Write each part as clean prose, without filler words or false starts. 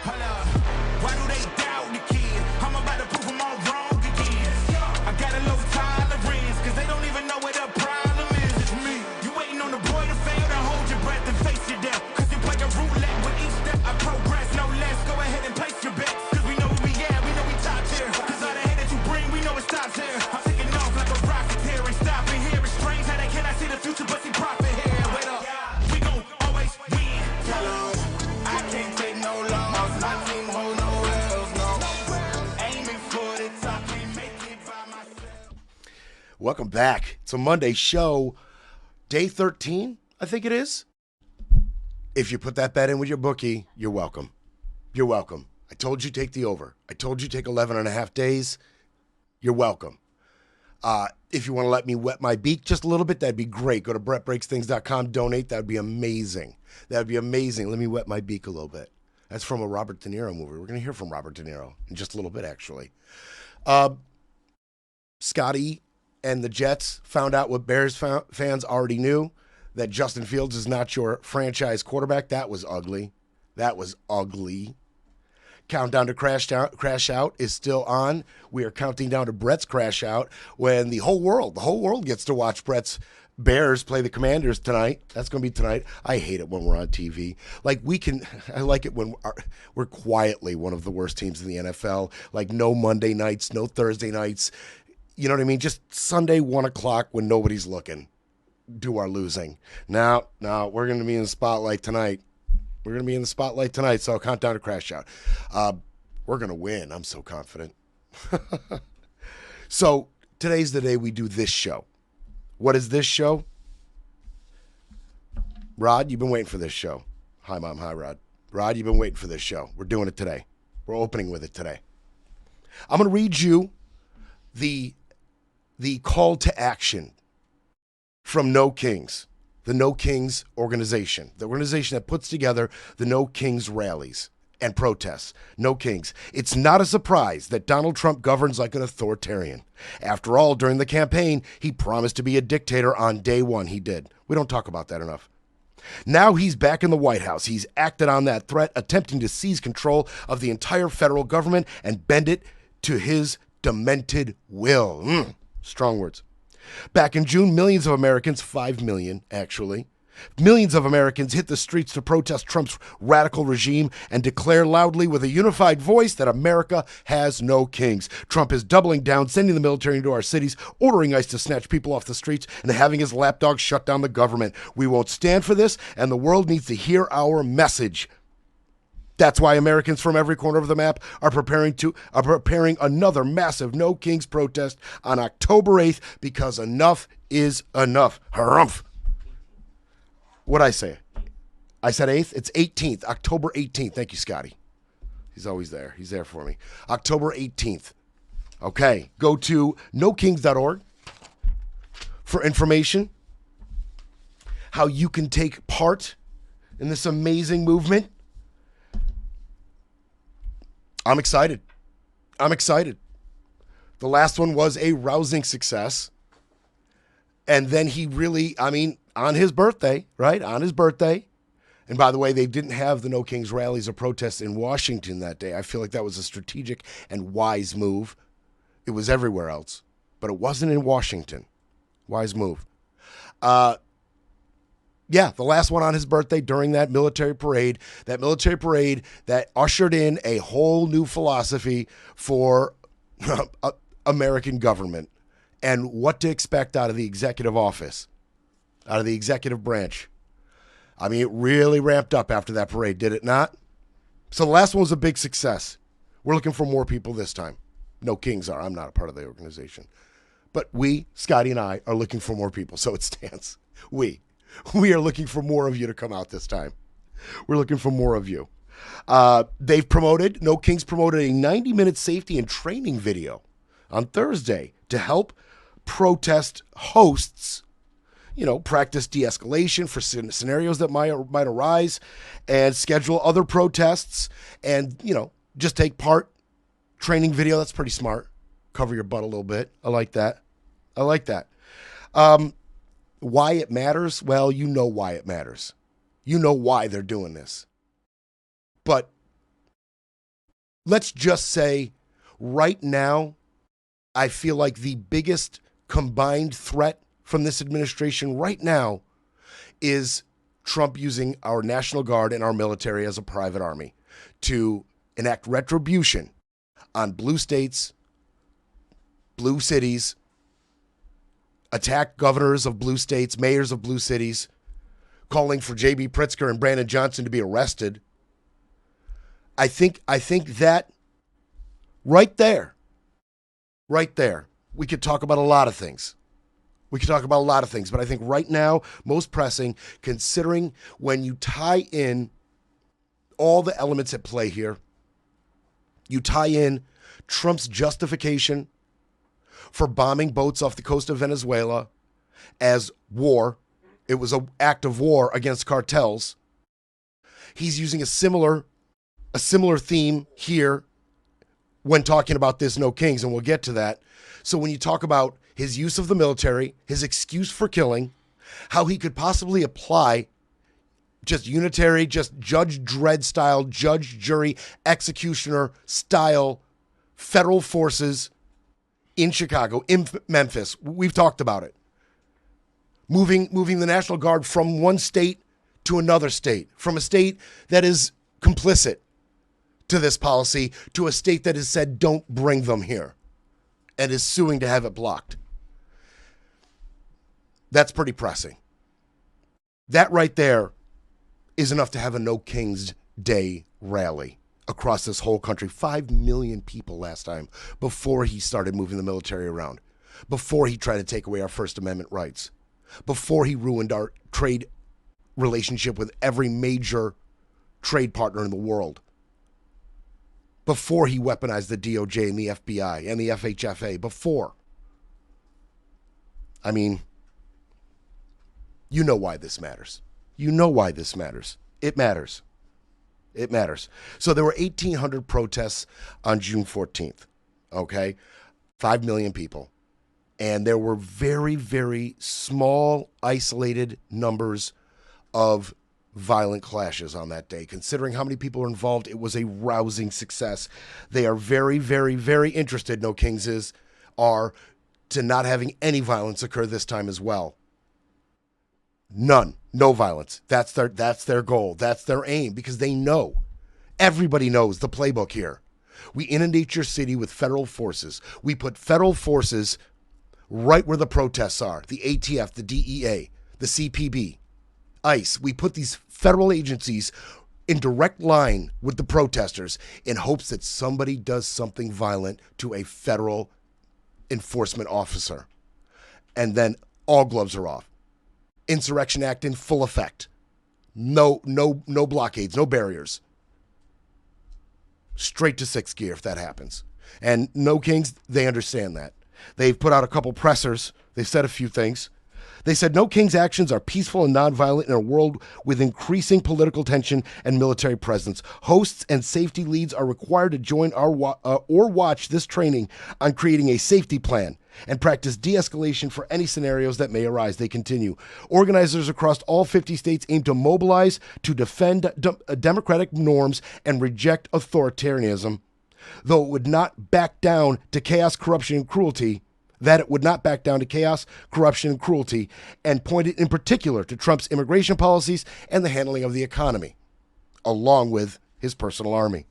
Hold up. Why do they doubt the kid? I'm about to prove them all wrong again. I got a low tolerance, cause they don't even know what the problem is. It's me. You waiting on the boy to fail, to hold your breath and face your death. Cause you play a roulette with each step I progress, no less. Go ahead and place your bets. Cause we know who we at, we know we top tier. Cause all the hate that you bring, we know it stops here. I'm taking off like a rocket here and stopping here. It's strange how they cannot see the future but see profit here. Wait up, we gon' always win. Tell 'em I can't take no loss. My team hold no L's, no. Aiming for the top, can't make it by myself. Welcome back. It's a Monday show, day 13, I think it is. If you put that bet in with your bookie, you're welcome. You're welcome. I told you take the over. I told you take 11 and a half days. You're welcome. If you want to let me wet my beak just a little bit, that'd be great. Go to brettbreaksthings.com, donate. That'd be amazing. That'd be amazing. Let me wet my beak a little bit. That's from a Robert De Niro movie. We're going to hear from Robert De Niro in just a little bit, actually. Scotty and the Jets found out what Bears fans already knew, that Justin Fields is not your franchise quarterback. That was ugly. That was ugly. Countdown to crash out is still on. We are counting down to Brett's crash out when the whole world gets to watch Brett's Bears play the Commanders tonight. That's going to be tonight. I hate it when we're on TV. I like it when we're quietly one of the worst teams in the NFL. Like no Monday nights, no Thursday nights. You know what I mean? Just Sunday, 1 o'clock when nobody's looking. Do our losing. Now, we're going to be in the spotlight tonight. We're going to be in the spotlight tonight, so I'll count down to crash out. We're going to win. I'm so confident. So today's the day we do this show. What is this show? Rod, you've been waiting for this show. Hi, Mom. Hi, Rod. Rod, you've been waiting for this show. We're doing it today. We're opening with it today. I'm going to read you the call to action from No Kings. The No Kings organization, the organization that puts together the No Kings rallies and protests. No Kings. It's not a surprise that Donald Trump governs like an authoritarian. After all, during the campaign, he promised to be a dictator on day one. He did. We don't talk about that enough. Now he's back in the White House. He's acted on that threat, attempting to seize control of the entire federal government and bend it to his demented will. Strong words. Back in June, millions of Americans, 5 million actually, millions of Americans hit the streets to protest Trump's radical regime and declare loudly with a unified voice that America has no kings. Trump is doubling down, sending the military into our cities, ordering ICE to snatch people off the streets, and having his lapdogs shut down the government. We won't stand for this, and the world needs to hear our message. That's why Americans from every corner of the map are preparing another massive No Kings protest on October 8th, because enough is enough. Harumph. What'd I say? I said 8th? It's 18th, October 18th. Thank you, Scotty. He's always there. He's there for me. October 18th. Okay, go to nokings.org for information, how you can take part in this amazing movement. I'm excited. The last one was a rousing success. And then he really, on his birthday, right? On his birthday. And by the way, they didn't have the No Kings rallies or protests in Washington that day. I feel like that was a strategic and wise move. It was everywhere else, but it wasn't in Washington. Wise move. Yeah, the last one on his birthday during that military parade that ushered in a whole new philosophy for American government and what to expect out of the executive office, out of the executive branch. It really ramped up after that parade, did it not? So the last one was a big success. We're looking for more people this time. No Kings are. I'm not a part of the organization. But we, Scotty and I, are looking for more people. So it stands. We are looking for more of you to come out this time. We're looking for more of you. No Kings promoted a 90-minute safety and training video on Thursday to help protest hosts, practice de-escalation for scenarios that might arise and schedule other protests and, just take part. Training video, that's pretty smart. Cover your butt a little bit. I like that. Why it matters? Well, you know why it matters. You know why they're doing this. But let's just say right now, I feel like the biggest combined threat from this administration right now is Trump using our National Guard and our military as a private army to enact retribution on blue states, blue cities, attack governors of blue states, mayors of blue cities, calling for J.B. Pritzker and Brandon Johnson to be arrested. I think that right there, we could talk about a lot of things. But I think right now, most pressing, considering when you tie in all the elements at play here, you tie in Trump's justification for bombing boats off the coast of Venezuela as war. It was an act of war against cartels. He's using a similar theme here when talking about this No Kings, and we'll get to that. So when you talk about his use of the military, his excuse for killing, how he could possibly apply just unitary, just Judge Dredd style, judge, jury, executioner style federal forces in Chicago, in Memphis. We've talked about it. Moving the National Guard from one state to another state, from a state that is complicit to this policy to a state that has said don't bring them here and is suing to have it blocked. That's pretty pressing. That right there is enough to have a No Kings Day rally across this whole country. 5 million people last time before he started moving the military around, before he tried to take away our First Amendment rights, before he ruined our trade relationship with every major trade partner in the world, before he weaponized the DOJ and the FBI and the FHFA, before. I mean, you know why this matters. It matters. So there were 1,800 protests on June 14th, okay? 5 million people. And there were very, very small, isolated numbers of violent clashes on that day. Considering how many people were involved, it was a rousing success. They are very, very, very interested, No Kings are, to not having any violence occur this time as well. None. No violence. That's their goal. That's their aim, because they know. Everybody knows the playbook here. We inundate your city with federal forces. We put federal forces right where the protests are. The ATF, the DEA, the CPB, ICE. We put these federal agencies in direct line with the protesters in hopes that somebody does something violent to a federal enforcement officer. And then all gloves are off. Insurrection Act in full effect. No blockades, no barriers. Straight to sixth gear if that happens. And No Kings, they understand that. They've put out a couple pressers. They've said a few things. They said No Kings' actions are peaceful and nonviolent in a world with increasing political tension and military presence. Hosts and safety leads are required to join or watch this training on creating a safety plan and practice de-escalation for any scenarios that may arise. They continue. Organizers across all 50 states aim to mobilize to defend democratic norms and reject authoritarianism, though it would not back down to chaos, corruption, and cruelty. And pointed in particular to Trump's immigration policies and the handling of the economy, along with his personal army.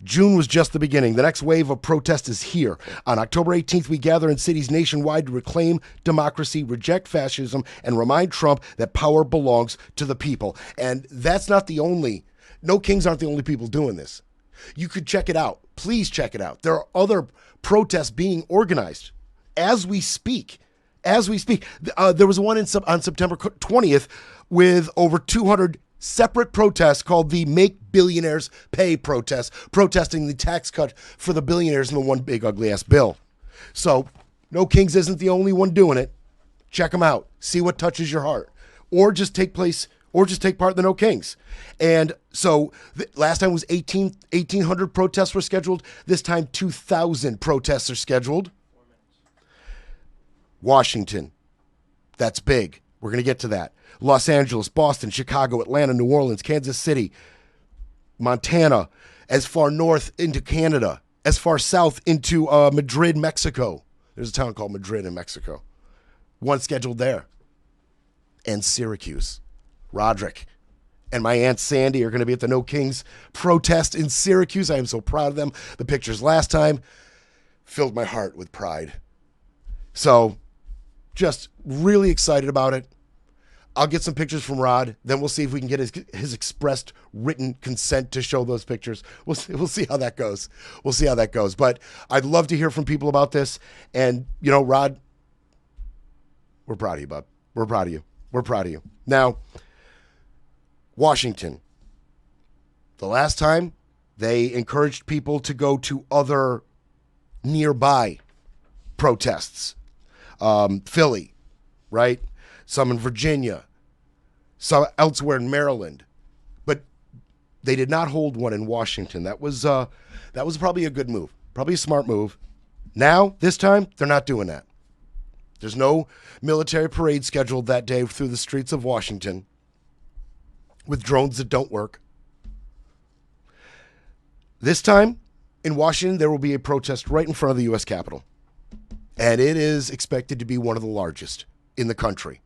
June was just the beginning. The next wave of protest is here. On October 18th, we gather in cities nationwide to reclaim democracy, reject fascism, and remind Trump that power belongs to the people. And that's not the only, No Kings aren't the only people doing this. You could check it out. Please check it out. There are other protests being organized as we speak. There was one on September 20th with over 200 separate protests called the Make Billionaires Pay protest, protesting the tax cut for the billionaires in the one big ugly ass bill. So No Kings isn't the only one doing it. Check them out. See what touches your heart. Or just take part in the No Kings. And so last time was 1,800 protests were scheduled. This time 2,000 protests are scheduled. Washington. That's big. We're going to get to that. Los Angeles, Boston, Chicago, Atlanta, New Orleans, Kansas City, Montana, as far north into Canada, as far south into Madrid, Mexico. There's a town called Madrid in Mexico. One scheduled there. And Syracuse. Roderick and my Aunt Sandy are going to be at the No Kings protest in Syracuse. I am so proud of them. The pictures last time filled my heart with pride. So just really excited about it. I'll get some pictures from Rod. Then we'll see if we can get his expressed written consent to show those pictures. We'll see how that goes. We'll see how that goes. But I'd love to hear from people about this. And, you know, Rod, we're proud of you, bub. We're proud of you. We're proud of you. Now, Washington. The last time, they encouraged people to go to other nearby protests. Philly, right? Some in Virginia, some elsewhere in Maryland. But they did not hold one in Washington. That was probably a good move, probably a smart move. Now, this time, they're not doing that. There's no military parade scheduled that day through the streets of Washington with drones that don't work. This time, in Washington, there will be a protest right in front of the U.S. Capitol. And it is expected to be one of the largest in the country.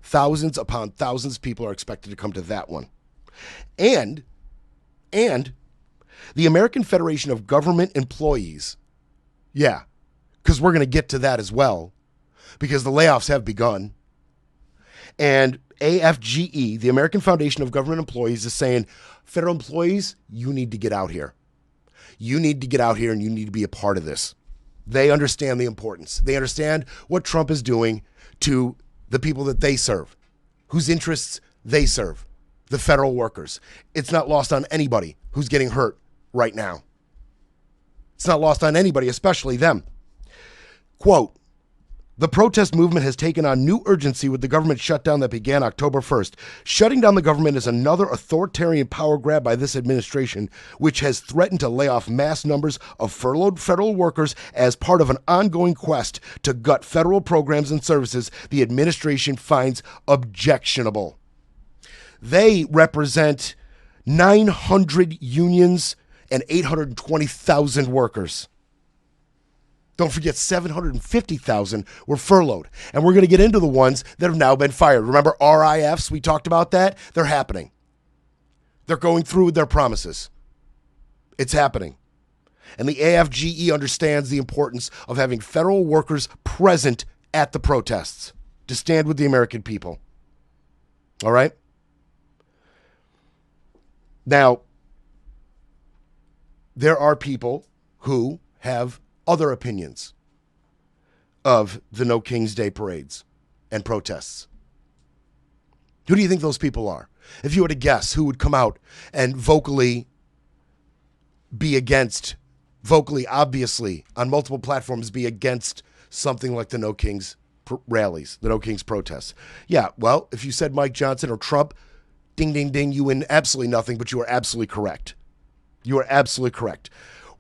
Thousands upon thousands of people are expected to come to that one. And the American Federation of Government Employees, yeah, because we're going to get to that as well, because the layoffs have begun. And AFGE, the American Foundation of Government Employees, is saying, federal employees, you need to get out here. You need to get out here and you need to be a part of this. They understand the importance. They understand what Trump is doing to the people that they serve, whose interests they serve, the federal workers. It's not lost on anybody who's getting hurt right now. It's not lost on anybody, especially them. Quote, the protest movement has taken on new urgency with the government shutdown that began October 1st. Shutting down the government is another authoritarian power grab by this administration, which has threatened to lay off mass numbers of furloughed federal workers as part of an ongoing quest to gut federal programs and services the administration finds objectionable. They represent 900 unions and 820,000 workers. Don't forget 750,000 were furloughed. And we're going to get into the ones that have now been fired. Remember RIFs? We talked about that. They're happening. They're going through with their promises. It's happening. And the AFGE understands the importance of having federal workers present at the protests to stand with the American people. All right? Now, there are people who have other opinions of the No King's Day parades and protests. Who do you think those people are? If you were to guess who would come out and vocally, obviously, on multiple platforms, be against something like the No King's rallies, the No King's protests. Yeah, well, if you said Mike Johnson or Trump, ding, ding, ding, you win absolutely nothing, but you are absolutely correct. You are absolutely correct.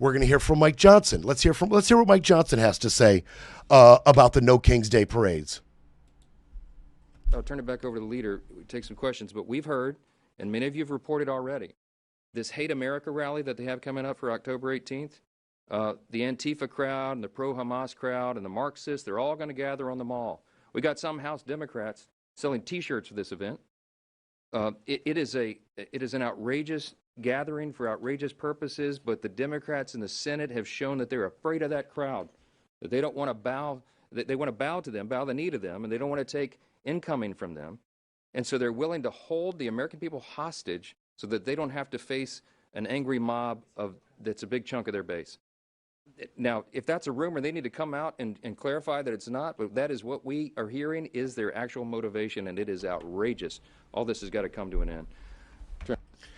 We're going to hear from Mike Johnson. Let's hear what Mike Johnson has to say about the No King's Day parades. I'll turn it back over to the leader. We take some questions, but we've heard, and many of you have reported already, this Hate America rally that they have coming up for October 18th. The Antifa crowd and the pro-Hamas crowd and the Marxists, they're all going to gather on the mall. We got some House Democrats selling T-shirts for this event. It is an outrageous gathering for outrageous purposes, but the Democrats in the Senate have shown that they're afraid of that crowd, that they don't want to bow, that they want to bow to them, bow the knee to them, and they don't want to take incoming from them. And so they're willing to hold the American people hostage so that they don't have to face an angry mob that's a big chunk of their base. Now, if that's a rumor, they need to come out and clarify that it's not, but that is what we are hearing is their actual motivation, and it is outrageous. All this has got to come to an end.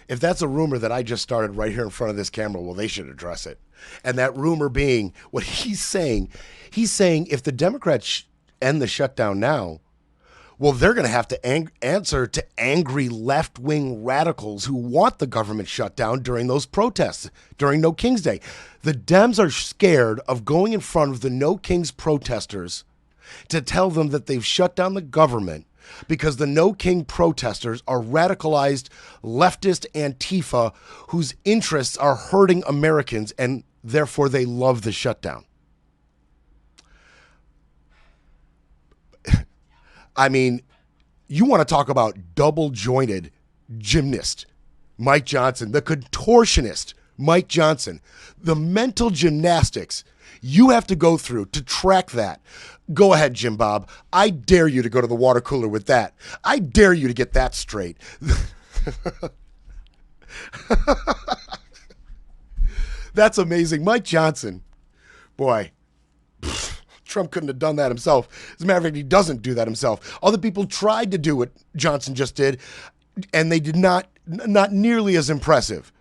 If that's a rumor that I just started right here in front of this camera, well, they should address it. And that rumor being what he's saying if the Democrats end the shutdown now, well, they're going to have to answer to angry left-wing radicals who want the government shut down during those protests, during No King's Day. The Dems are scared of going in front of the No King's protesters to tell them that they've shut down the government because the No King protesters are radicalized leftist Antifa whose interests are hurting Americans, and therefore they love the shutdown. I mean, you want to talk about double-jointed gymnast, Mike Johnson, the contortionist, Mike Johnson, the mental gymnastics you have to go through to track that. Go ahead, Jim Bob. I dare you to go to the water cooler with that. I dare you to get that straight. That's amazing. Mike Johnson, boy, Trump couldn't have done that himself. As a matter of fact, he doesn't do that himself. Other people tried to do what Johnson just did, and they did not nearly as impressive.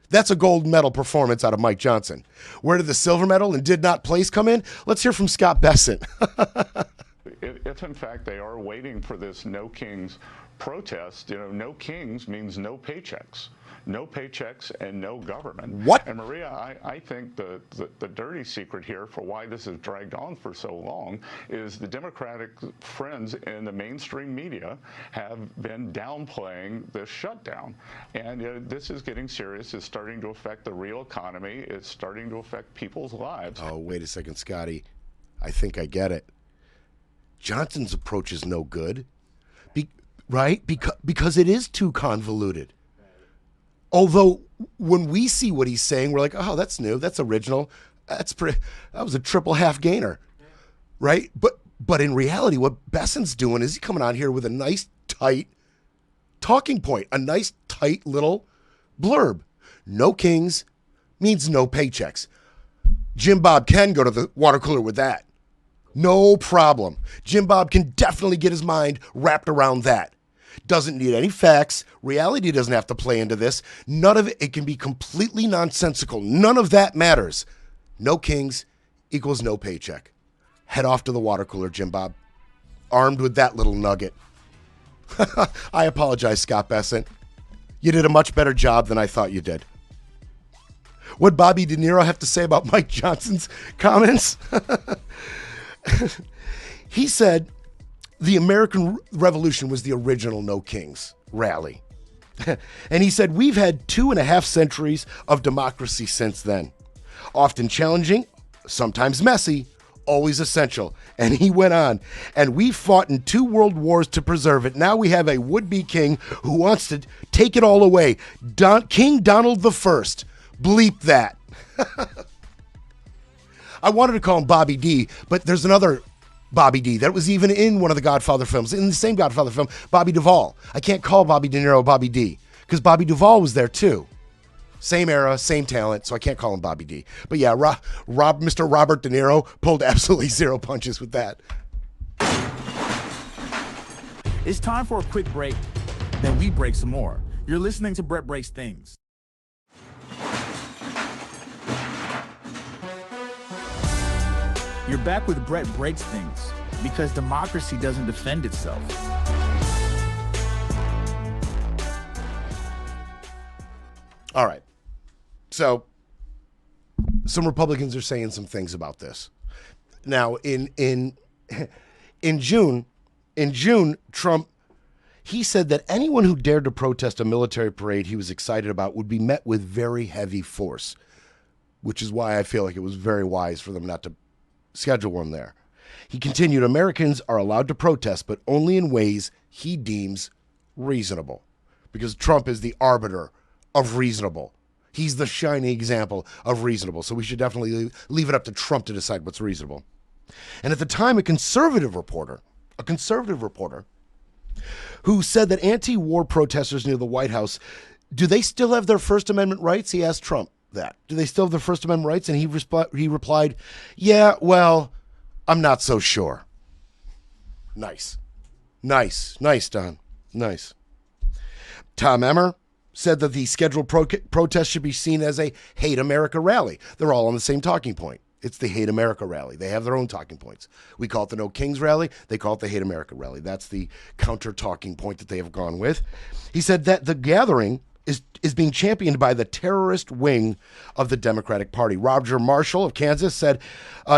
That's a gold medal performance out of Mike Johnson. Where did the silver medal and did not place come in? Let's hear from Scott Bessent. If in fact they are waiting for this No Kings protest, no kings means no paychecks. No paychecks and no government. What? And Maria, I think the dirty secret here for why this has dragged on for so long is the Democratic friends in the mainstream media have been downplaying this shutdown. And this is getting serious. It's starting to affect the real economy. It's starting to affect people's lives. Oh, wait a second, Scotty. I think I get it. Johnson's approach is no good. Right? Because it is too convoluted. Although when we see what he's saying, we're like, oh, that's new, that's original, that was a triple half gainer, right? But in reality, what Bessent's doing is he's coming on here with a nice tight talking point, a nice tight little blurb. No kings means no paychecks. Jim Bob can go to the water cooler with that. No problem. Jim Bob can definitely get his mind wrapped around that. Doesn't need any facts. Reality doesn't have to play into this. None of it can be completely nonsensical. None of that matters. No kings equals no paycheck. Head off to the water cooler, Jim Bob. Armed with that little nugget. I apologize, Scott Bessent. You did a much better job than I thought you did. What'd Bobby De Niro have to say about Mike Johnson's comments? He said, the American Revolution was the original No Kings rally. And he said, we've had 2.5 centuries of democracy since then. Often challenging, sometimes messy, always essential. And he went on, and we fought in 2 world wars to preserve it. Now we have a would-be king who wants to take it all away. King Donald the First. Bleep that. I wanted to call him Bobby D, but there's another Bobby D that was even in one of the Godfather films, in the same Godfather film, Bobby Duvall. I can't call Bobby De Niro Bobby D because Bobby Duvall was there too. Same era, same talent, so I can't call him Bobby D. But yeah, Mr. Robert De Niro pulled absolutely 0 punches with that. It's time for a quick break, then we break some more. You're listening to Brett Breaks Things. You're back with Brett Breaks Things, because democracy doesn't defend itself. All right. So some Republicans are saying some things about this. Now, in June, Trump, he said that anyone who dared to protest a military parade he was excited about would be met with very heavy force, which is why I feel like it was very wise for them not to schedule one there. He continued, Americans are allowed to protest, but only in ways he deems reasonable, because Trump is the arbiter of reasonable. He's the shining example of reasonable. So we should definitely leave it up to Trump to decide what's reasonable. And at the time, a conservative reporter who said that anti-war protesters near the White House, do they still have their First Amendment rights? He asked Trump that. Do they still have their First Amendment rights? And he replied, yeah, well, I'm not so sure. Nice, Don. Nice. Tom Emmer said that the scheduled protest should be seen as a Hate America rally. They're all on the same talking point. It's the Hate America rally. They have their own talking points. We call it the No Kings rally. They call it the Hate America rally. That's the counter talking point that they have gone with. He said that the gathering is being championed by the terrorist wing of the Democratic Party. Roger Marshall of Kansas said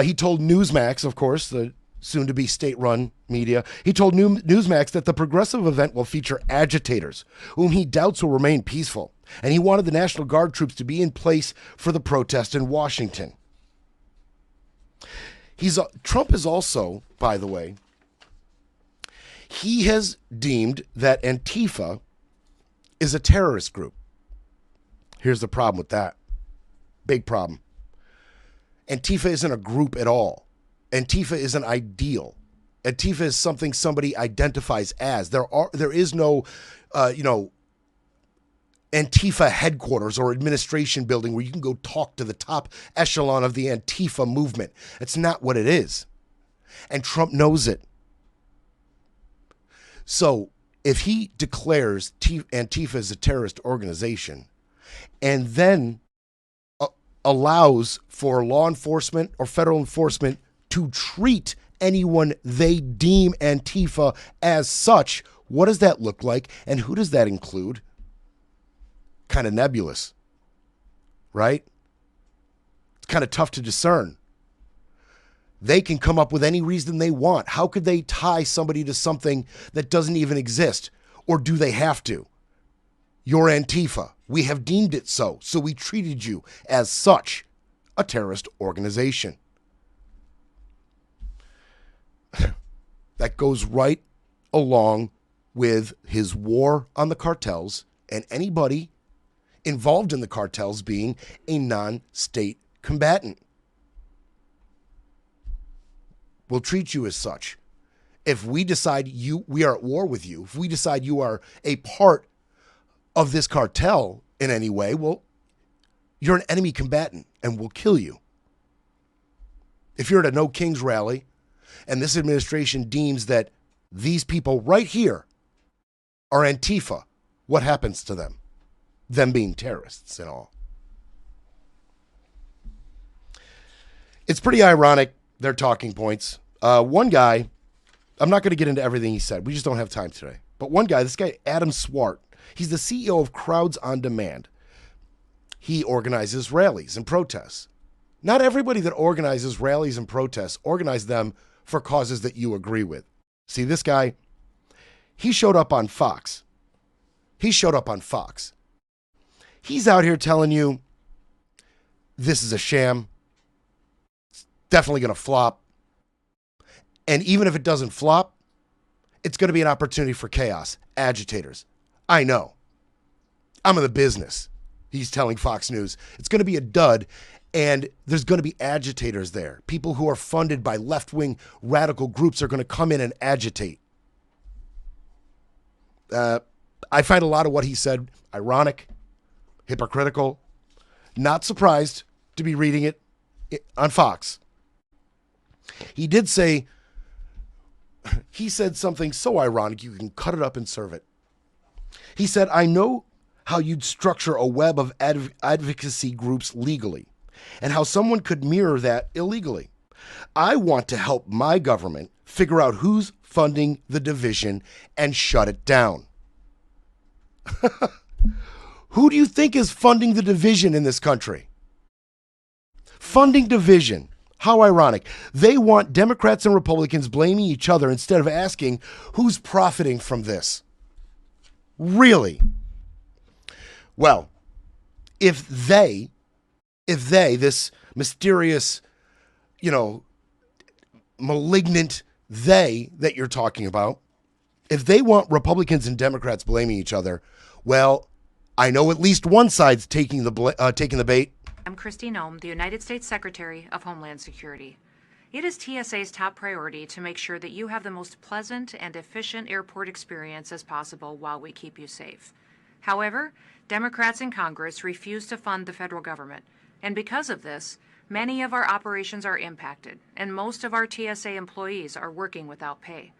he told Newsmax, of course, the soon to be state-run media. He told Newsmax that the progressive event will feature agitators, whom he doubts will remain peaceful, and he wanted the National Guard troops to be in place for the protest in Washington. Trump is also, by the way, he has deemed that Antifa is a terrorist group. Here's the problem with that. Big problem. Antifa isn't a group at all. Antifa is an ideal. Antifa is something somebody identifies as. There is no, Antifa headquarters or administration building where you can go talk to the top echelon of the Antifa movement. That's not what it is. And Trump knows it. So if he declares Antifa as a terrorist organization and then allows for law enforcement or federal enforcement to treat anyone they deem Antifa as such, what does that look like? And who does that include? Kind of nebulous, right? It's kind of tough to discern. They can come up with any reason they want. How could they tie somebody to something that doesn't even exist? Or do they have to? You're Antifa. We have deemed it so. So we treated you as such, a terrorist organization. That goes right along with his war on the cartels and anybody involved in the cartels being a non-state combatant. We'll treat you as such. If we decide we are at war with you, if we decide you are a part of this cartel in any way, well, you're an enemy combatant and we'll kill you. If you're at a No Kings rally and this administration deems that these people right here are Antifa, what happens to them? Them being terrorists and all. It's pretty ironic, their talking points. One guy, I'm not going to get into everything he said. We just don't have time today. But one guy, this guy, Adam Swart, he's the CEO of Crowds on Demand. He organizes rallies and protests. Not everybody that organizes rallies and protests organize them for causes that you agree with. See, this guy, he showed up on Fox. He's out here telling you this is a sham. It's definitely going to flop. And even if it doesn't flop, it's going to be an opportunity for chaos. Agitators. I know. I'm in the business. He's telling Fox News. It's going to be a dud, and there's going to be agitators there. People who are funded by left-wing radical groups are going to come in and agitate. I find a lot of what he said ironic, hypocritical. Not surprised to be reading it on Fox. He did say, he said something so ironic you can cut it up and serve it. He said, I know how you'd structure a web of advocacy groups legally and how someone could mirror that illegally. I want to help my government figure out who's funding the division and shut it down. Who do you think is funding the division in this country? Funding division. How ironic. They want Democrats and Republicans blaming each other instead of asking who's profiting from this. Really? Well, if they, this mysterious, malignant they that you're talking about, if they want Republicans and Democrats blaming each other, well, I know at least one side's taking the bait. I'm Christine Ohm, the United States Secretary of Homeland Security. It is TSA's top priority to make sure that you have the most pleasant and efficient airport experience as possible while we keep you safe. However, Democrats in Congress refuse to fund the federal government, and because of this, many of our operations are impacted, and most of our TSA employees are working without pay.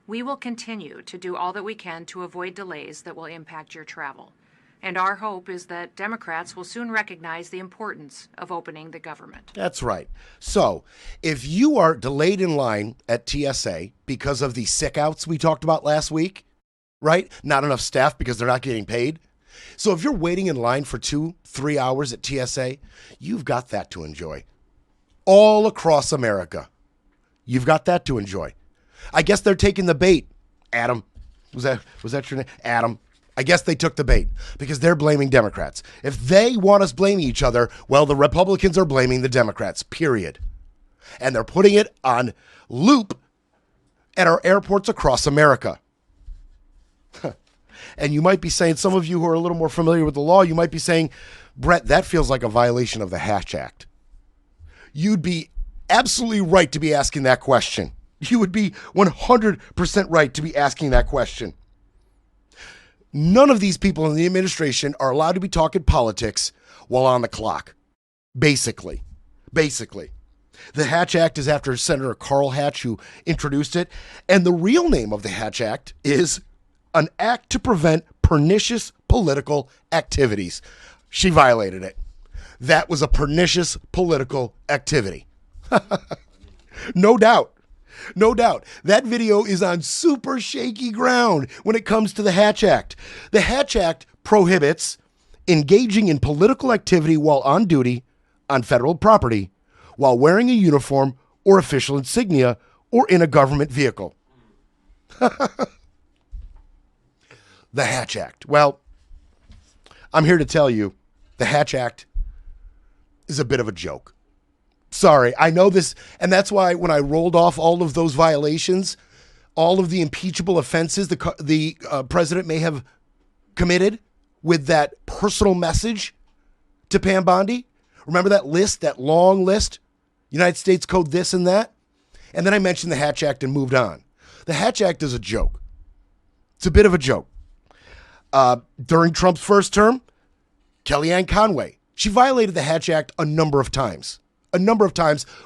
We will continue to do all that we can to avoid delays that will impact your travel. And our hope is that Democrats will soon recognize the importance of opening the government. That's right. So if you are delayed in line at TSA because of the sick outs we talked about last week, right? Not enough staff because they're not getting paid. So if you're waiting in line for 2-3 hours at TSA, you've got that to enjoy. All across America. You've got that to enjoy. I guess they're taking the bait, Adam. Was that your name? Adam. I guess they took the bait because they're blaming Democrats. If they want us blaming each other, well, the Republicans are blaming the Democrats, period. And they're putting it on loop at our airports across America. And you might be saying, some of you who are a little more familiar with the law, you might be saying, Brett, that feels like a violation of the Hatch Act. You'd be absolutely right to be asking that question. You would be 100% right to be asking that question. None of these people in the administration are allowed to be talking politics while on the clock. Basically. The Hatch Act is after Senator Carl Hatch, who introduced it. And the real name of the Hatch Act is an act to prevent pernicious political activities. She violated it. That was a pernicious political activity. No doubt. That video is on super shaky ground when it comes to the Hatch Act. The Hatch Act prohibits engaging in political activity while on duty on federal property, while wearing a uniform or official insignia, or in a government vehicle. The Hatch Act. Well, I'm here to tell you, the Hatch Act is a bit of a joke. Sorry, I know this, and that's why when I rolled off all of those violations, all of the impeachable offenses the president may have committed with that personal message to Pam Bondi. Remember that list, that long list? United States Code this and that? And then I mentioned the Hatch Act and moved on. The Hatch Act is a joke. It's a bit of a joke. During Trump's first term, Kellyanne Conway, she violated the Hatch Act a number of times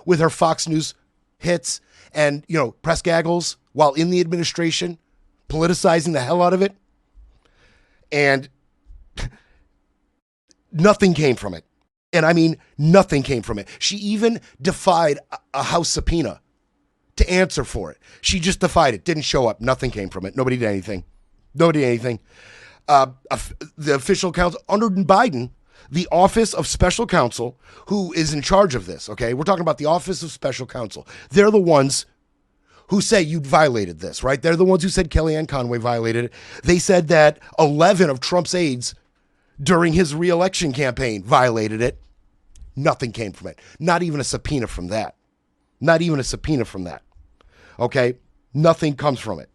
with her Fox News hits and, press gaggles while in the administration, politicizing the hell out of it. And nothing came from it. And I mean, nothing came from it. She even defied a House subpoena to answer for it. She just defied it, didn't show up. Nothing came from it. Nobody did anything. The official counsel under Biden, the Office of Special Counsel, who is in charge of this, okay? We're talking about the Office of Special Counsel. They're the ones who say you violated this, right? They're the ones who said Kellyanne Conway violated it. They said that 11 of Trump's aides during his re-election campaign violated it. Nothing came from it. Not even a subpoena from that. Okay? Nothing comes from it.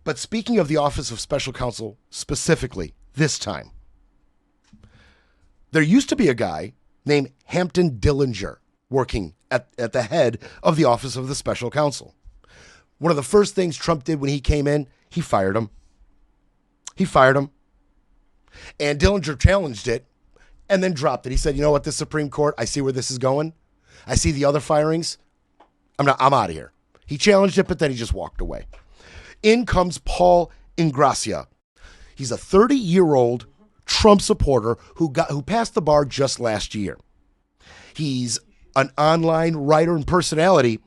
But speaking of the Office of Special Counsel specifically, this time, there used to be a guy named Hampton Dillinger working at the head of the Office of the Special Counsel. One of the first things Trump did when he came in, he fired him. And Dillinger challenged it and then dropped it. He said, you know what, the Supreme Court, I see where this is going. I see the other firings. I'm out of here. He challenged it, but then he just walked away. In comes Paul Ingrassia. He's a 30-year-old Trump supporter who passed the bar just last year. He's an online writer and personality,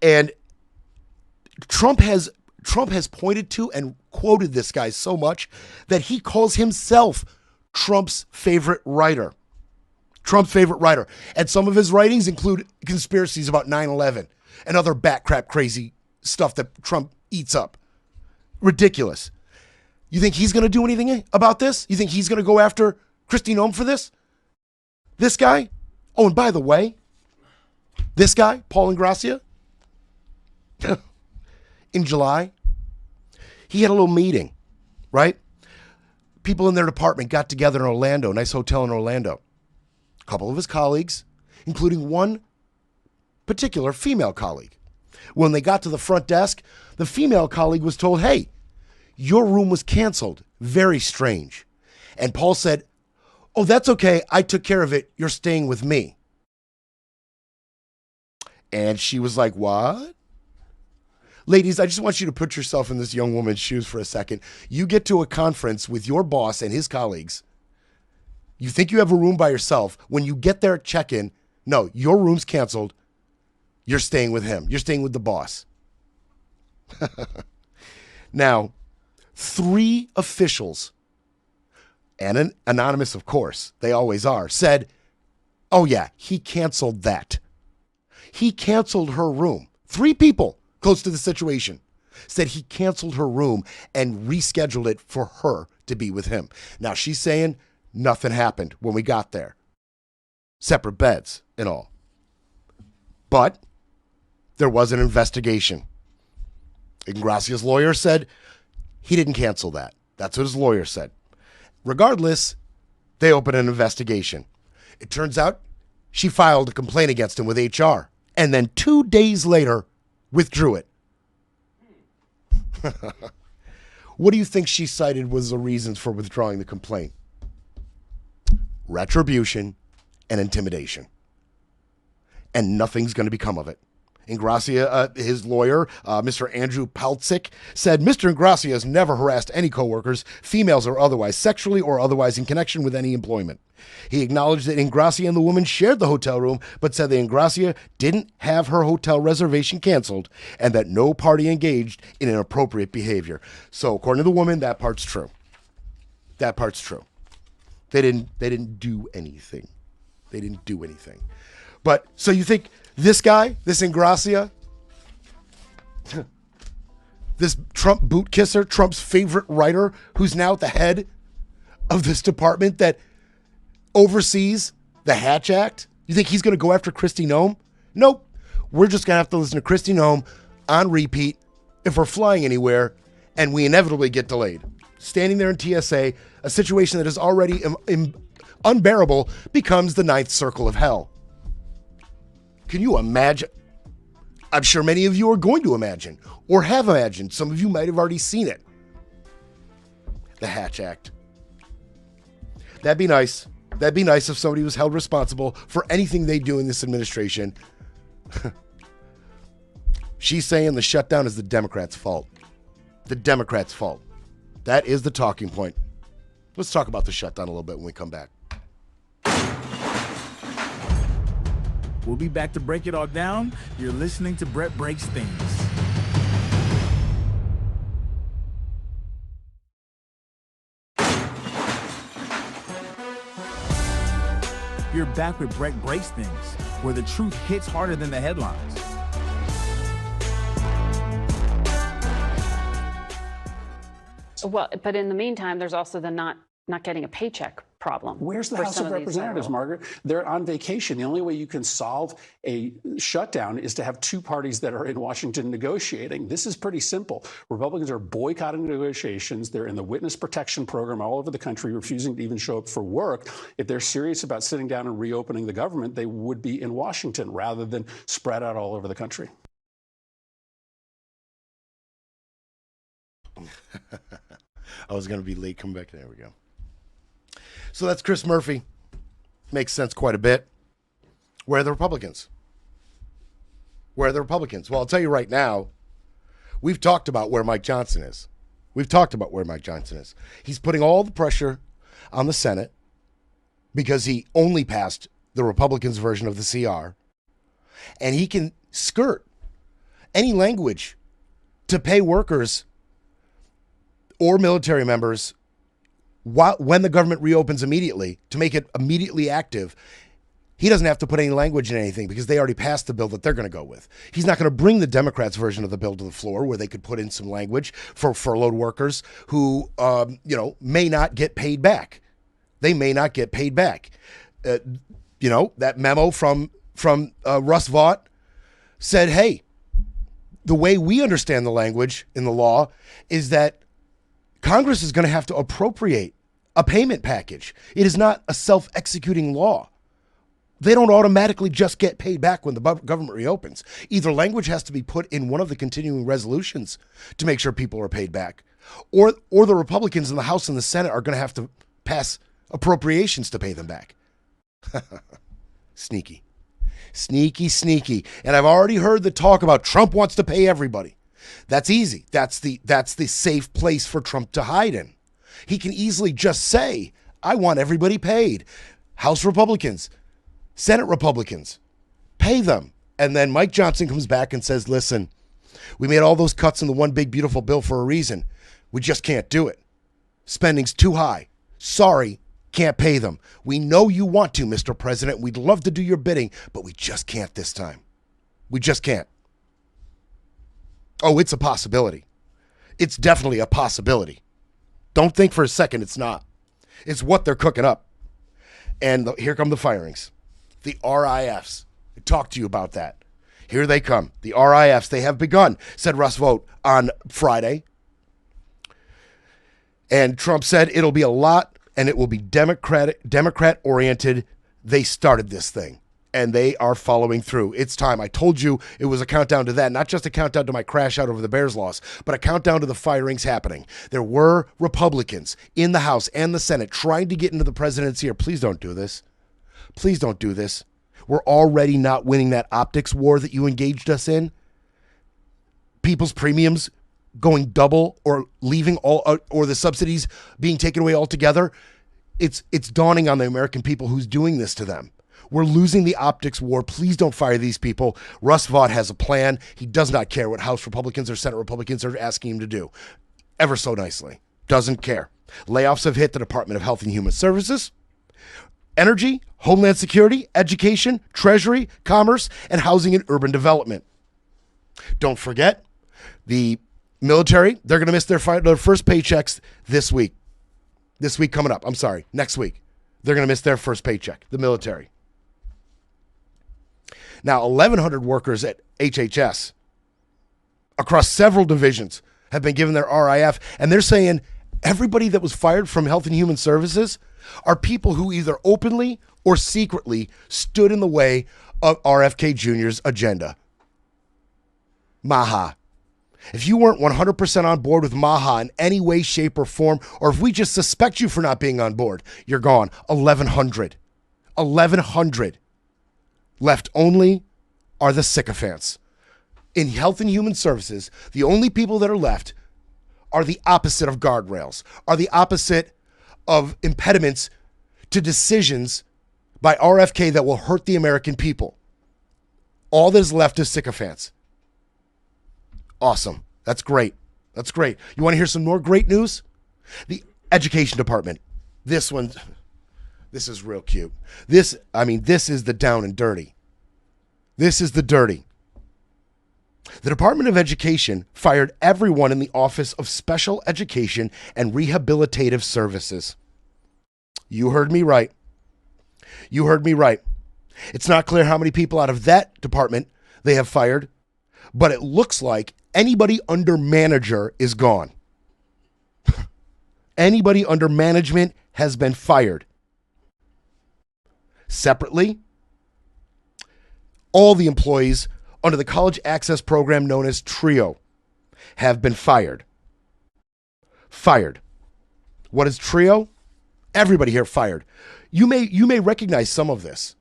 and Trump has pointed to and quoted this guy so much that he calls himself Trump's favorite writer. And some of his writings include conspiracies about 9/11 and other bat crap crazy stuff that Trump eats up. Ridiculous. You think he's going to do anything about this? You think he's going to go after Kristi Noem for this? This guy? Oh, and by the way, this guy, Paul Ingrassia, in July, he had a little meeting, right? People in their department got together in Orlando, nice hotel in Orlando. A couple of his colleagues, including one particular female colleague. When they got to the front desk, the female colleague was told, hey, your room was canceled. Very strange. And Paul said, oh, that's okay. I took care of it. You're staying with me. And she was like, what? Ladies, I just want you to put yourself in this young woman's shoes for a second. You get to a conference with your boss and his colleagues. You think you have a room by yourself. When you get there at check-in, no, your room's canceled. You're staying with him. You're staying with the boss. Now, 3 officials, and anonymous, of course, they always are, said, oh yeah, he canceled that. he canceled her room. 3 people close to the situation said he canceled her room and rescheduled it for her to be with him. Now, she's saying nothing happened when we got there. Separate beds and all. But there was an investigation. Ingracia's lawyer said he didn't cancel that. That's what his lawyer said. Regardless, they opened an investigation. It turns out she filed a complaint against him with HR and then 2 days later withdrew it. What do you think she cited was the reasons for withdrawing the complaint? Retribution and intimidation. And nothing's going to become of it. Ingracia, his lawyer, Mr. Andrew Paltzik, said Mr. Ingracia has never harassed any coworkers, females or otherwise, sexually or otherwise in connection with any employment. He acknowledged that Ingracia and the woman shared the hotel room, but said that Ingracia didn't have her hotel reservation canceled and that no party engaged in inappropriate behavior. So according to the woman, that part's true. That part's true. They didn't do anything. They didn't do anything. But so you think this guy, this Ingracia, this Trump boot kisser, Trump's favorite writer, who's now at the head of this department that oversees the Hatch Act, you think he's going to go after Kristi Noem? Nope. We're just going to have to listen to Kristi Noem on repeat if we're flying anywhere, and we inevitably get delayed. Standing there in TSA, a situation that is already unbearable becomes the ninth circle of hell. Can you imagine? I'm sure many of you are going to imagine or have imagined. Some of you might have already seen it. The Hatch Act. That'd be nice. That'd be nice if somebody was held responsible for anything they do in this administration. She's saying the shutdown is the Democrats' fault. The Democrats' fault. That is the talking point. Let's talk about the shutdown a little bit when we come back. We'll be back to break it all down. You're listening to Brett Breaks Things. You're back with Brett Breaks Things, where the truth hits harder than the headlines. Well, but in the meantime, there's also the not getting a paycheck problem. Where's the House of Representatives, Margaret? They're on vacation. The only way you can solve a shutdown is to have two parties that are in Washington negotiating. This is pretty simple. Republicans are boycotting negotiations. They're in the witness protection program all over the country, refusing to even show up for work. If they're serious about sitting down and reopening the government, they would be in Washington rather than spread out all over the country. I was going to be late coming back. There we go. So that's Chris Murphy. Makes sense quite a bit. Where are the Republicans? Where are the Republicans? Well, I'll tell you right now, we've talked about where Mike Johnson is. We've talked about where Mike Johnson is. He's putting all the pressure on the Senate because he only passed the Republicans' version of the CR. And he can skirt any language to pay workers or military members when the government reopens immediately, to make it immediately active. He doesn't have to put any language in anything because they already passed the bill that they're going to go with. He's not going to bring the Democrats' version of the bill to the floor where they could put in some language for furloughed workers who, may not get paid back. They may not get paid back. That memo from Russ Vought said, hey, the way we understand the language in the law is that Congress is going to have to appropriate a payment package. It is not a self-executing law. They don't automatically just get paid back when the government reopens. Either language has to be put in one of the continuing resolutions to make sure people are paid back, or the Republicans in the House and the Senate are going to have to pass appropriations to pay them back. Sneaky. Sneaky. And I've already heard the talk about Trump wants to pay everybody. That's easy. That's the safe place for Trump to hide in. He can easily just say, I want everybody paid. House Republicans, Senate Republicans, pay them. And then Mike Johnson comes back and says, listen, we made all those cuts in the one big beautiful bill for a reason. We just can't do it. Spending's too high. Sorry, can't pay them. We know you want to, Mr. President. We'd love to do your bidding, but we just can't this time. We just can't. Oh, it's a possibility. It's definitely a possibility. Don't think for a second it's not. It's what they're cooking up. And here come the firings. The RIFs. I talked to you about that. Here they come. The RIFs, they have begun, said Russ Vought on Friday. And Trump said it'll be a lot and it will be Democrat-oriented. They started this thing and they are following through. It's time. I told you it was a countdown to that, not just a countdown to my crash out over the Bears loss, but a countdown to the firings happening. There were Republicans in the House and the Senate trying to get into the presidency here. Please don't do this. Please don't do this. We're already not winning that optics war that you engaged us in. People's premiums going double or leaving all, or the subsidies being taken away altogether. It's dawning on the American people who's doing this to them. We're losing the optics war. Please don't fire these people. Russ Vought has a plan. He does not care what House Republicans or Senate Republicans are asking him to do. Ever so nicely. Doesn't care. Layoffs have hit the Department of Health and Human Services, Energy, Homeland Security, Education, Treasury, Commerce, and Housing and Urban Development. Don't forget, the military, they're going to miss their first paychecks this week. This week coming up. I'm sorry, next week. They're going to miss their first paycheck, the military. Now, 1,100 workers at HHS across several divisions have been given their RIF, and they're saying everybody that was fired from Health and Human Services are people who either openly or secretly stood in the way of RFK Jr.'s agenda. Maha. If you weren't 100% on board with Maha in any way, shape, or form, or if we just suspect you for not being on board, you're gone. 1,100. 1,100. Left only are the sycophants. In Health and Human Services, the only people that are left are the opposite of guardrails, are the opposite of impediments to decisions by RFK that will hurt the American people. All that is left is sycophants. Awesome. That's great. That's great. You want to hear some more great news? The Education Department. This is real cute. This is the down and dirty. This is the dirty. The Department of Education fired everyone in the Office of Special Education and Rehabilitative Services. You heard me right. You heard me right. It's not clear how many people out of that department they have fired, but it looks like anybody under manager is gone. Anybody under management has been fired. Separately, all the employees under the college access program known as TRIO have been fired. Fired. What is TRIO? Everybody here fired. You may recognize some of this.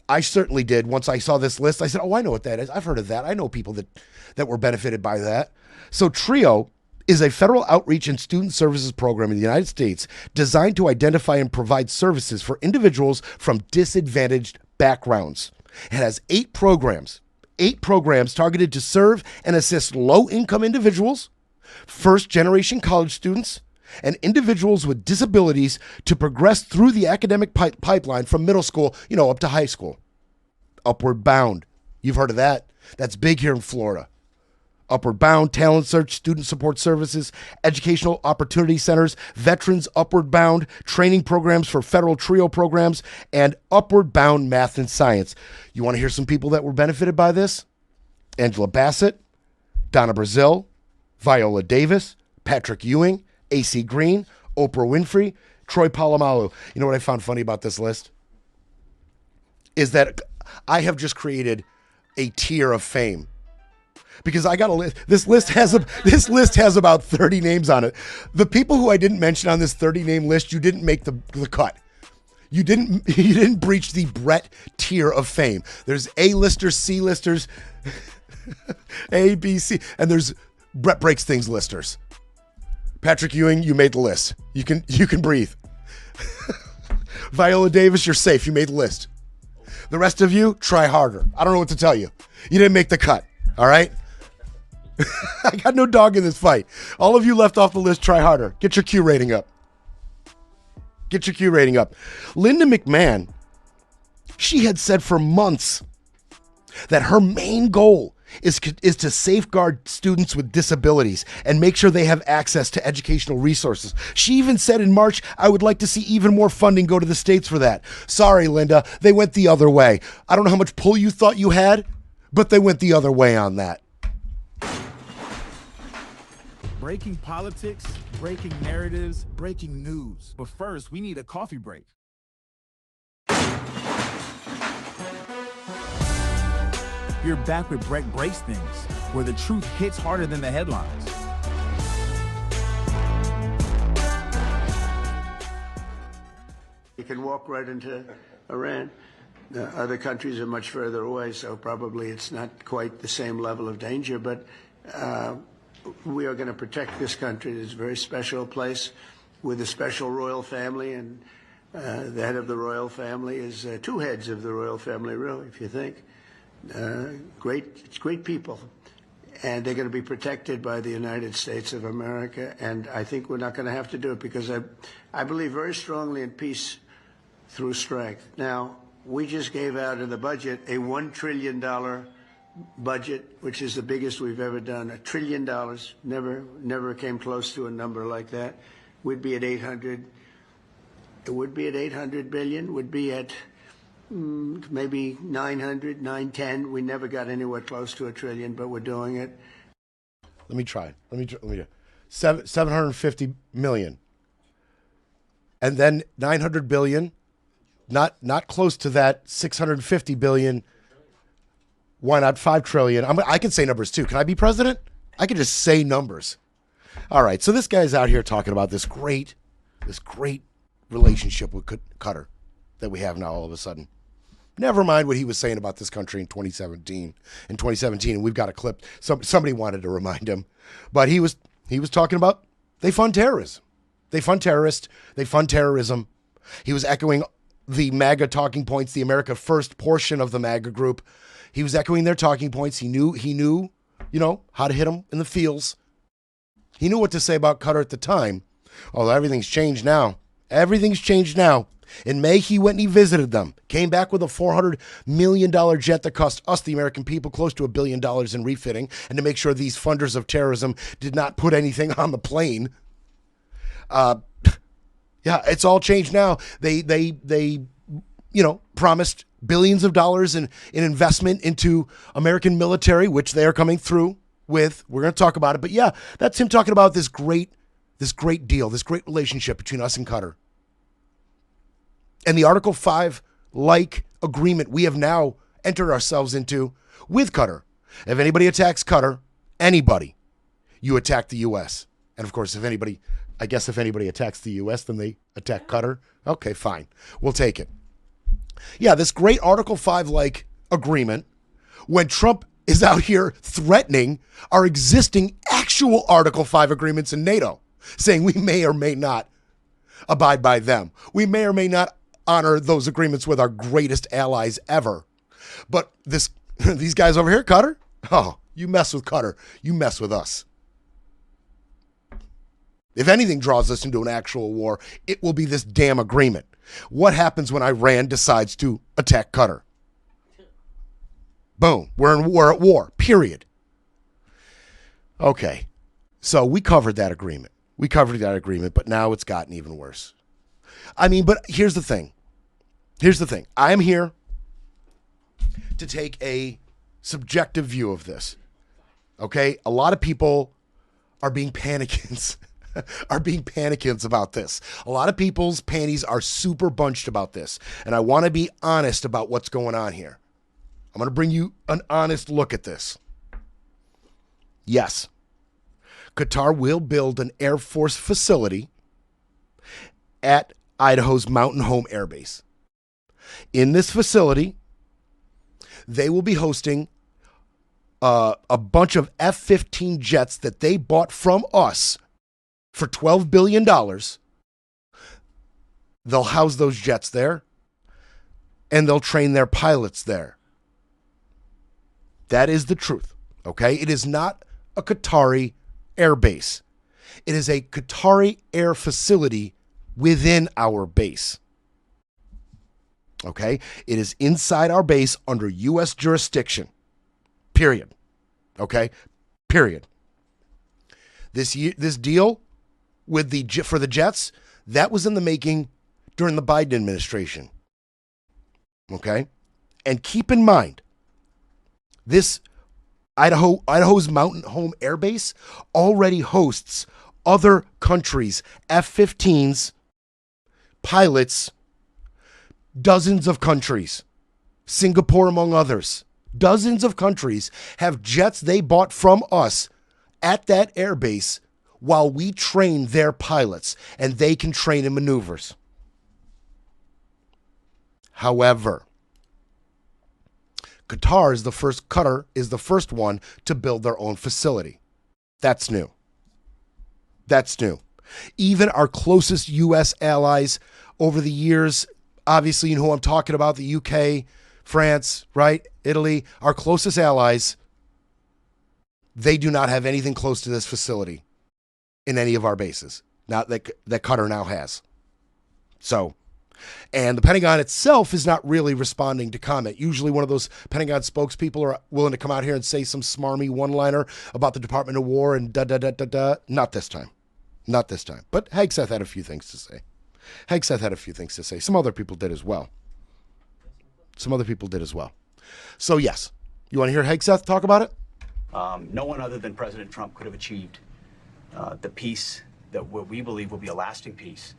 I certainly did. Once I saw this list, I said, oh, I know what that is. I've heard of that. I know people that were benefited by that. So TRIO is a federal outreach and student services program in the United States designed to identify and provide services for individuals from disadvantaged backgrounds. It has 8 programs targeted to serve and assist low-income individuals, first-generation college students, and individuals with disabilities to progress through the academic pipeline from middle school, up to high school. Upward Bound. You've heard of that. That's big here in Florida. Upward Bound, Talent Search, Student Support Services, Educational Opportunity Centers, Veterans Upward Bound, training programs for federal TRIO programs, and Upward Bound Math and Science. You want to hear some people that were benefited by this? Angela Bassett, Donna Brazile, Viola Davis, Patrick Ewing, AC Green, Oprah Winfrey, Troy Polamalu. You know what I found funny about this list? Is that I have just created a tier of fame. Because I got a list. This list has about 30 names on it. The people who I didn't mention on this 30-name list, you didn't make the cut. You didn't breach the Brett tier of fame. There's A-listers, C-listers, A, B, C, and there's Brett Breaks Things listers. Patrick Ewing, you made the list. You can breathe. Viola Davis, you're safe. You made the list. The rest of you, try harder. I don't know what to tell you. You didn't make the cut. All right? I got no dog in this fight. All of you left off the list, try harder. Get your Q rating up. Get your Q rating up. Linda McMahon, she had said for months that her main goal is to safeguard students with disabilities and make sure they have access to educational resources. She even said in March, I would like to see even more funding go to the states for that. Sorry, Linda, they went the other way. I don't know how much pull you thought you had, but they went the other way on that. Breaking politics, breaking narratives, breaking news. But first, we need a coffee break. You're back with Brett Breaks Things, where the truth hits harder than the headlines. You can walk right into Iran. The other countries are much further away, so probably it's not quite the same level of danger, but we are going to protect this country. It's a very special place with a special royal family, and the head of the royal family is two heads of the royal family, really, if you think. Great people, and they're going to be protected by the United States of America, and I think we're not going to have to do it because I believe very strongly in peace through strength. Now, we just gave out in the budget a $1 trillion budget, which is the biggest we've ever done. $1 trillion, never came close to a number like that. We'd be at 800. It would be at 800 billion. Would be at maybe 900, 910. We never got anywhere close to $1 trillion, but we're doing it. Let me try. 750 million, and then 900 billion. Not close to that. 650 billion. Why not 5 trillion? I can say numbers too. Can I be president? I can just say numbers. All right. So this guy's out here talking about this great relationship with Qatar that we have now all of a sudden. Never mind what he was saying about this country in 2017. In 2017, and we've got a clip. Somebody wanted to remind him, but he was talking about they fund terrorism, they fund terrorists, they fund terrorism. He was echoing the MAGA talking points, the America First portion of the MAGA group. He was echoing their talking points. He knew, how to hit them in the feels. He knew what to say about Qatar at the time. Although everything's changed now. Everything's changed now. In May, he went and he visited them, came back with a $400 million jet that cost us, the American people, close to $1 billion in refitting, and to make sure these funders of terrorism did not put anything on the plane. Yeah, it's all changed now. They promised billions of dollars in investment into American military, which they are coming through with. We're going to talk about it. But yeah, that's him talking about this great deal, this great relationship between us and Qatar. And the Article 5 agreement we have now entered ourselves into with Qatar. If anybody attacks Qatar, anybody, you attack the U.S. And of course, if anybody attacks the U.S., then they attack Qatar. Okay, fine. We'll take it. Yeah, this great Article 5 agreement, when Trump is out here threatening our existing actual Article 5 agreements in NATO, saying we may or may not abide by them. We may or may not honor those agreements with our greatest allies ever. But these guys over here, Qatar, you mess with Qatar, you mess with us. If anything draws us into an actual war, it will be this damn agreement. What happens when Iran decides to attack Qatar? Boom, we're at war, period. Okay, so we covered that agreement. But now it's gotten even worse. But here's the thing. I am here to take a subjective view of this. Okay? A lot of people are being panicans. About this. A lot of people's panties are super bunched about this. And I want to be honest about what's going on here. I'm going to bring you an honest look at this. Yes, Qatar will build an Air Force facility at Idaho's Mountain Home Air Base. In this facility, they will be hosting a bunch of F-15 jets that they bought from us for $12 billion. They'll house those jets there, and they'll train their pilots there. That is the truth, okay? It is not a Qatari air base. It is a Qatari air facility within our base. Okay? It is inside our base under U.S. jurisdiction. Period. Okay? Period. This deal for the jets, that was in the making during the Biden administration. Okay? And keep in mind, this Idaho's Mountain Home Air Base already hosts other countries' F-15s, pilots, dozens of countries, Singapore among others. Dozens of countries have jets they bought from us at that air base while we train their pilots, and they can train in maneuvers. However, Qatar is the first one to build their own facility. That's new. That's new. Even our closest U.S. allies over the years, obviously you know who I'm talking about, the UK, France, right? Italy, our closest allies, they do not have anything close to this facility in any of our bases. Not that Qatar now has. So, and the Pentagon itself is not really responding to comment. Usually one of those Pentagon spokespeople are willing to come out here and say some smarmy one-liner about the Department of War and da-da-da-da-da. Not this time. Not this time. But Hegseth had a few things to say. Some other people did as well. So yes. You want to hear Hegseth talk about it? No one other than President Trump could have achieved the peace that we believe will be a lasting peace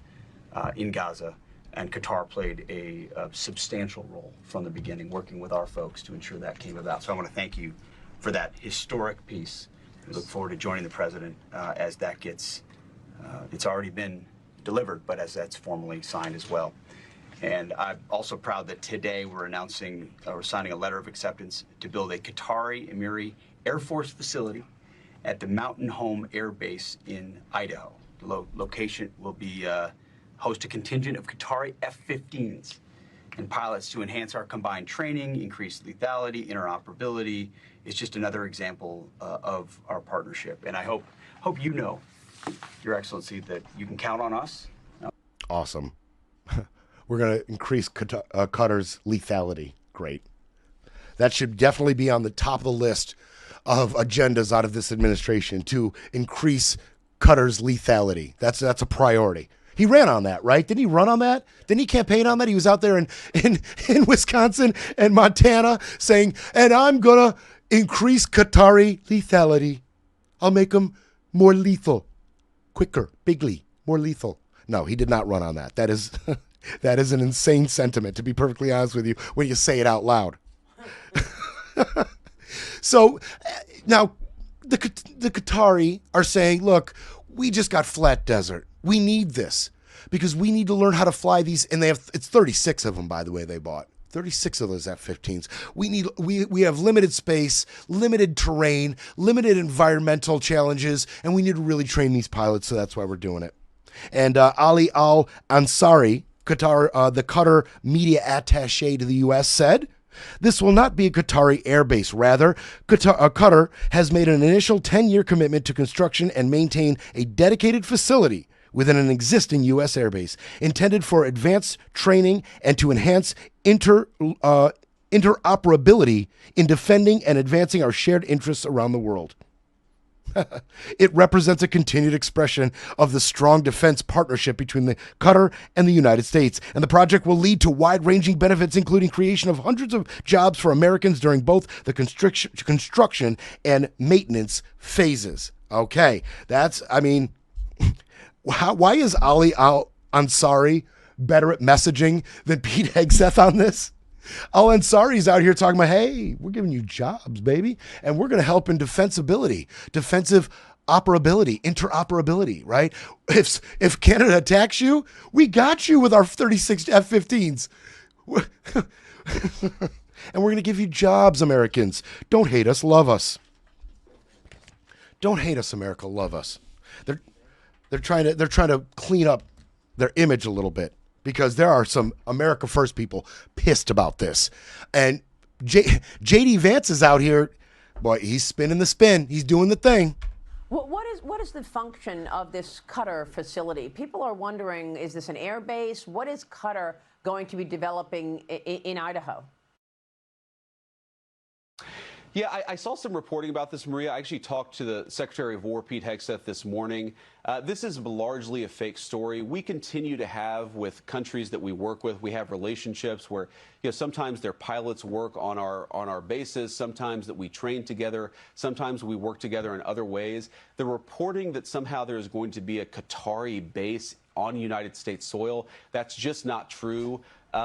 in Gaza. And Qatar played a substantial role from the beginning, working with our folks to ensure that came about. So I want to thank you for that historic peace. We look forward to joining the president as that gets, it's already been delivered, but as that's formally signed as well. And I'm also proud that today we're signing a letter of acceptance to build a Qatari Emiri Air Force facility at the Mountain Home Air Base in Idaho. The location will be host a contingent of Qatari F-15s and pilots to enhance our combined training, increase lethality, interoperability. It's just another example of our partnership. And I hope you know, Your Excellency, that you can count on us. Awesome. We're going to increase Qatar's lethality. Great. That should definitely be on the top of the list of agendas out of this administration, to increase Qatar's lethality. That's a priority. He ran on that, right? Didn't he run on that? Didn't he campaign on that? He was out there in Wisconsin and Montana saying, and I'm going to increase Qatari lethality. I'll make them more lethal, quicker, bigly, more lethal. No, he did not run on that. That is that is an insane sentiment, to be perfectly honest with you, when you say it out loud. So now the Qatari are saying, look, we just got flat desert. We need this because we need to learn how to fly these. And it's 36 of them, by the way, they bought. 36 of those F-15s. We have limited space, limited terrain, limited environmental challenges, and we need to really train these pilots, so that's why we're doing it. And Ali Al-Ansari, the Qatar media attaché to the U.S., said, this will not be a Qatari airbase. Rather, Qatar has made an initial 10-year commitment to construction and maintain a dedicated facility within an existing U.S. airbase intended for advanced training and to enhance interoperability in defending and advancing our shared interests around the world. It represents a continued expression of the strong defense partnership between the Qatar and the United States, and the project will lead to wide-ranging benefits, including creation of hundreds of jobs for Americans during both the construction and maintenance phases. Okay, why is Ali Al-Ansari better at messaging than Pete Hegseth on this? Al-Ansari's out here talking about, hey, we're giving you jobs, baby, and we're going to help in defensive operability, interoperability, right? If Canada attacks you, we got you with our 36 F-15s. And we're going to give you jobs, Americans. Don't hate us, love us. Don't hate us, America, love us. They're trying to clean up their image a little bit, because there are some America First people pissed about this. And J.D. Vance is out here, boy, he's spinning the spin. He's doing the thing. What is the function of this Qatar facility? People are wondering, is this an air base? What is Qatar going to be developing in Idaho? Yeah, I saw some reporting about this, Maria. I actually talked to the Secretary of War, Pete Hegseth, this morning. This is largely a fake story. We continue to have with countries that we work with. We have relationships where, sometimes their pilots work on our bases, sometimes that we train together, sometimes we work together in other ways. The reporting that somehow there is going to be a Qatari base on United States soil, that's just not true.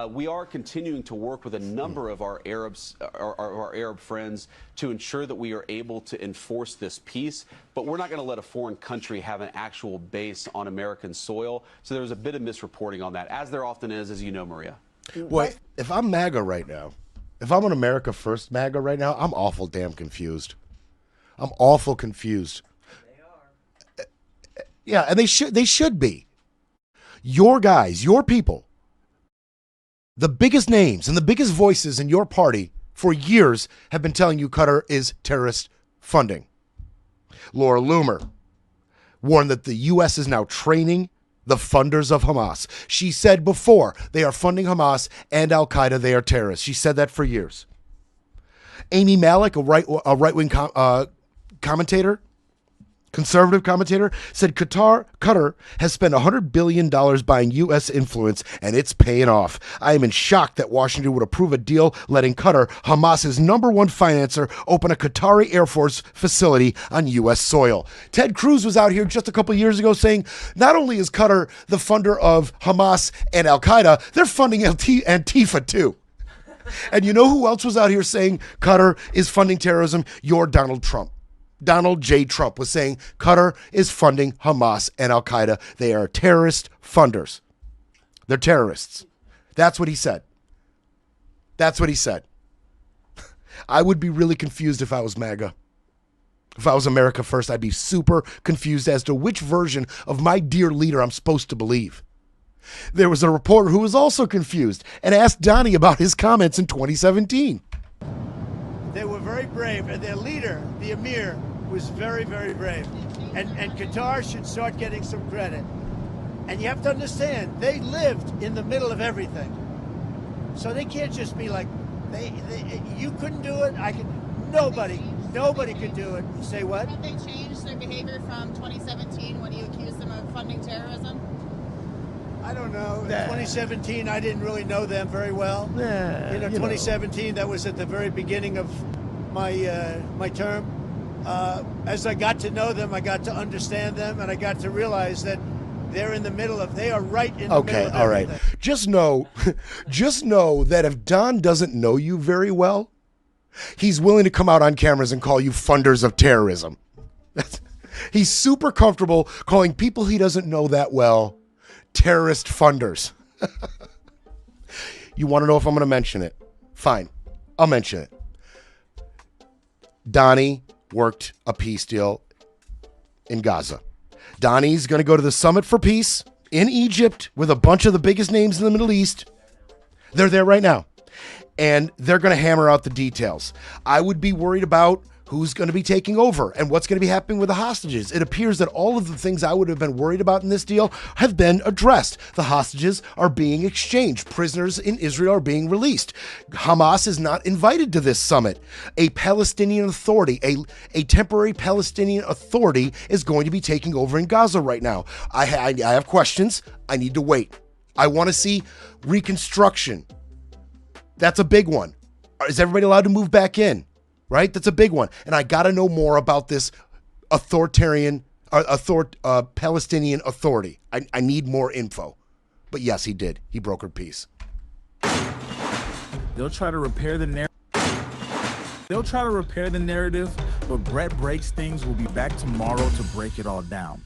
We are continuing to work with a number of our Arab friends to ensure that we are able to enforce this peace, but we're not going to let a foreign country have an actual base on American soil. So there's a bit of misreporting on that, as there often is, as you know, Maria. Well, if I'm MAGA right now, if I'm an America First MAGA right now, I'm awful damn confused. I'm awful confused. They are. Yeah, and they should be. Your guys, your people, the biggest names and the biggest voices in your party for years have been telling you Qatar is terrorist funding. Laura Loomer warned that the U.S. is now training the funders of Hamas. She said before they are funding Hamas and Al-Qaeda, they are terrorists. She said that for years. Amy Malik, a right-wing commentator, conservative commentator, said Qatar has spent $100 billion buying U.S. influence, and it's paying off. I am in shock that Washington would approve a deal letting Qatar, Hamas's #1 financer, open a Qatari Air Force facility on U.S. soil. Ted Cruz was out here just a couple years ago saying not only is Qatar the funder of Hamas and Al-Qaeda, they're funding Antifa too. And you know who else was out here saying Qatar is funding terrorism? Your Donald Trump. Donald J. Trump was saying Qatar is funding Hamas and Al-Qaeda. They are terrorist funders. They're terrorists. That's what he said. That's what he said. I would be really confused if I was MAGA. If I was America First, I'd be super confused as to which version of my dear leader I'm supposed to believe. There was a reporter who was also confused and asked Donnie about his comments in 2017. They were very brave, and their leader, the Emir, was very, very brave. And Qatar should start getting some credit. And you have to understand, they lived in the middle of everything. So they can't just be like, you couldn't do it, I could, nobody could do it. Say what? Have they changed their behavior from 2017 when you accused them of funding terrorism? I don't know. In 2017, I didn't really know them very well. 2017, that was at the very beginning of my term. As I got to know them, I got to understand them, and I got to realize that they're in the middle of, they are right in the middle of everything. Right. Just know that if Don doesn't know you very well, he's willing to come out on cameras and call you funders of terrorism. He's super comfortable calling people he doesn't know that well terrorist funders. You want to know if I'm going to mention it? Fine. I'll mention it. Donnie worked a peace deal in Gaza. Donnie's going to go to the Summit for Peace in Egypt with a bunch of the biggest names in the Middle East. They're there right now. And they're going to hammer out the details. I would be worried about who's going to be taking over and what's going to be happening with the hostages. It appears that all of the things I would have been worried about in this deal have been addressed. The hostages are being exchanged. Prisoners in Israel are being released. Hamas is not invited to this summit. A Palestinian authority, a temporary Palestinian authority is going to be taking over in Gaza right now. I have questions. I need to wait. I want to see reconstruction. That's a big one. Is everybody allowed to move back in? Right? That's a big one. And I got to know more about this Palestinian authority. I need more info. But yes, he did. He brokered peace. They'll try to repair the narrative. But Brett Breaks Things will be back tomorrow to break it all down.